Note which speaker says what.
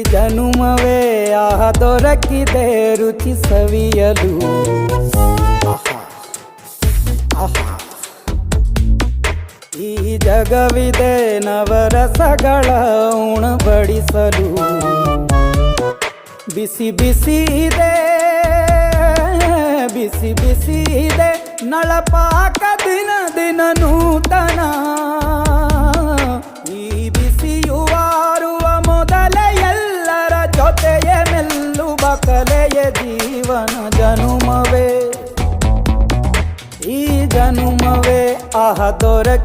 Speaker 1: ಜನುಮವೇ ಆಹ ದೊರಕಿದೆ ರುಚಿ ಸವಿಯಲು. ಆಹಾ ಆಹಾ ಈ ಜಗವಿದೆ ನವರಸಗಳ ಉಣಬಡಿಸಲು. ಬಿಸಿ ಬಿಸಿ ಇದೆ ಬಿಸಿ ಬಿಸಿ ಇದೆ ನಳಪಾಕ ದಿನ ದಿನ ನೂತನ. ಈ ಬಿಸಿಯುವಾರುವ ಮೊದಲೇ ಎಲ್ಲರ ಜೊತೆಯೇ ಮೆಲ್ಲುವ ಕಲೆಯ ಜೀವನ. ಜನುಮವೇ ಈ ಜನುಮವೇ ಆಹ ದೊರಕಿ